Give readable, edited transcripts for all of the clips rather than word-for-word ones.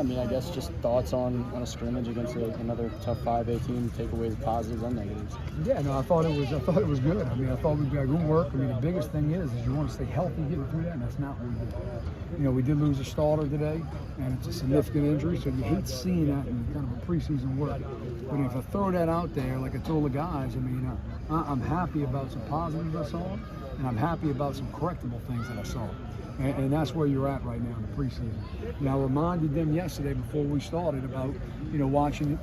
I mean, I guess just thoughts on a scrimmage against another tough 5A team, take away the positives and negatives. Yeah, no, I thought it was good. I mean, I thought we got good work. I mean, the biggest thing is you want to stay healthy getting through that, and that's not what we did. You know, we did lose a starter today, and it's a significant injury, so you hate seeing that in kind of a preseason work. But if I throw that out there, like I told the guys, I mean, I'm happy about some positives I saw, and I'm happy about some correctable things that I saw. And that's where you're at right now in the preseason. And I reminded them yesterday before we started about, watching,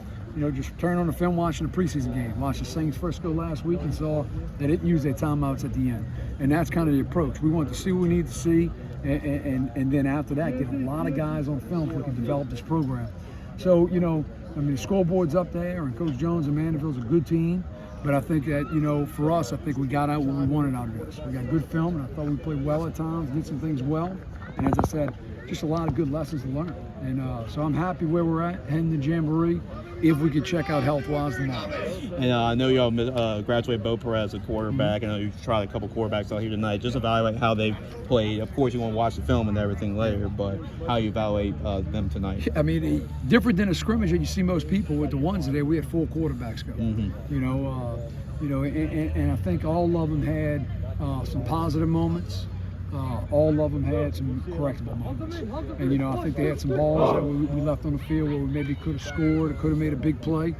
just turn on the film, watching the preseason game. Watched the Saints Frisco last week and saw they didn't use their timeouts at the end. And that's kind of the approach. We want to see what we need to see, and then after that, get a lot of guys on film so we can develop this program. So, the scoreboard's up there, and Coach Jones and Mandeville's a good team. But I think that, for us, I think we got out what we wanted out of this. We got good film, and I thought we played well at times, did some things well. And as I said, just a lot of good lessons to learn. And so I'm happy where we're at, heading to Jamboree, if we could check out health-wise tomorrow. And I know y'all graduated Bo Perez at quarterback. I know you tried a couple quarterbacks out here tonight. Just evaluate how they played. Of course, you want to watch the film and everything later, but how you evaluate them tonight. I mean, different than a scrimmage that you see most people with the ones today. We had 4 quarterbacks go. And I think all of them had some positive moments. All of them had some correctable moments. And, I think they had some balls that we left on the field where we maybe could have scored or could have made a big play.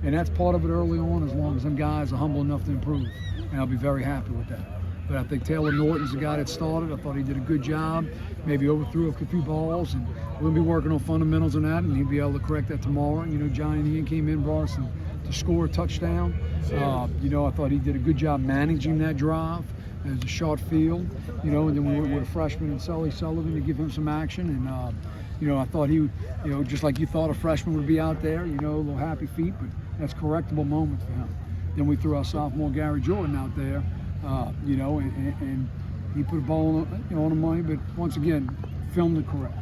And that's part of it early on, as long as them guys are humble enough to improve. And I'll be very happy with that. But I think Taylor Norton's the guy that started. I thought he did a good job. Maybe overthrew a few balls. And we'll be working on fundamentals on that, and he'll be able to correct that tomorrow. Johnny and Ian came in, brought us to score a touchdown. I thought he did a good job managing that drive. It was a short field, and then we went with a freshman and Sully Sullivan to give him some action. And, I thought he, just like you thought a freshman would be out there, a little happy feet, but that's correctable moments for him. Then we threw our sophomore Gary Jordan out there, and he put a ball on the money, but once again, film to correct.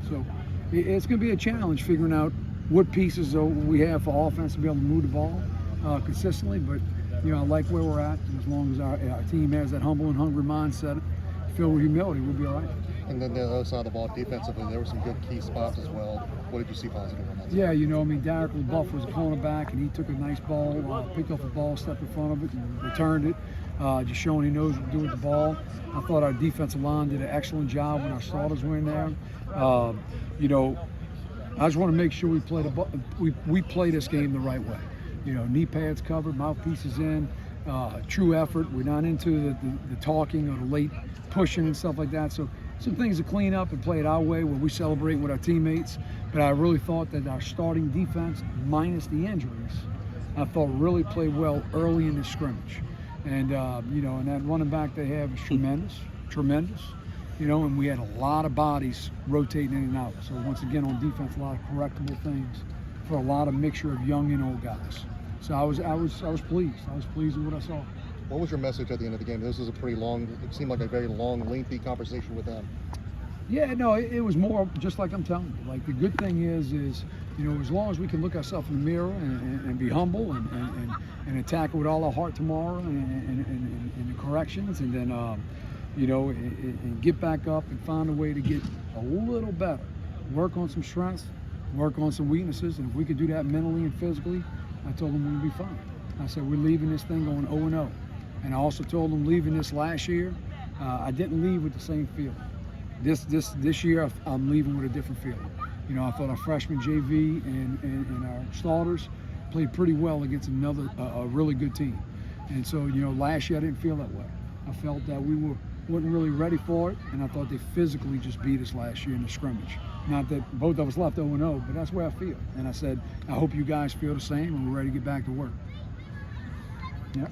So it's going to be a challenge figuring out what pieces we have for offense to be able to move the ball consistently, but I like where we're at, and as long as our team has that humble and hungry mindset, filled with humility, we'll be all right. And then the other side of the ball, defensively, there were some good key spots as well. What did you see positive on that? Yeah, Derek LeBuff was a cornerback, and he took a nice ball, picked up a ball, stepped in front of it, and returned it, just showing he knows what to do with the ball. I thought our defensive line did an excellent job when our starters were in there. I just want to make sure we play this game the right way. Knee pads covered, mouthpieces in, true effort. We're not into the talking or the late pushing and stuff like that. So some things to clean up and play it our way where we celebrate with our teammates. But I really thought that our starting defense, minus the injuries, I thought really played well early in the scrimmage. And, and that running back they have is tremendous. And we had a lot of bodies rotating in and out. So once again, on defense, a lot of correctable things for a lot of mixture of young and old guys. So I was pleased. I was pleased with what I saw. What was your message at the end of the game? This was a pretty long, it seemed like a very long, lengthy conversation with them. Yeah, no, it was more just like I'm telling you. Like, the good thing is as long as we can look ourselves in the mirror and be humble and attack it with all our heart tomorrow and the corrections, and then and get back up and find a way to get a little better. Work on some strengths, work on some weaknesses, and if we could do that mentally and physically, I told them we'd be fine. I said we're leaving this thing going 0-0. And I also told them leaving this last year, I didn't leave with the same feeling. This year, I'm leaving with a different feeling. I thought our freshman JV and our starters played pretty well against a really good team. And so, last year I didn't feel that way. I felt that we weren't really ready for it, and I thought they physically just beat us last year in the scrimmage. Not that both of us left 0-0, but that's where I feel. And I said, I hope you guys feel the same, and we're ready to get back to work. Yeah.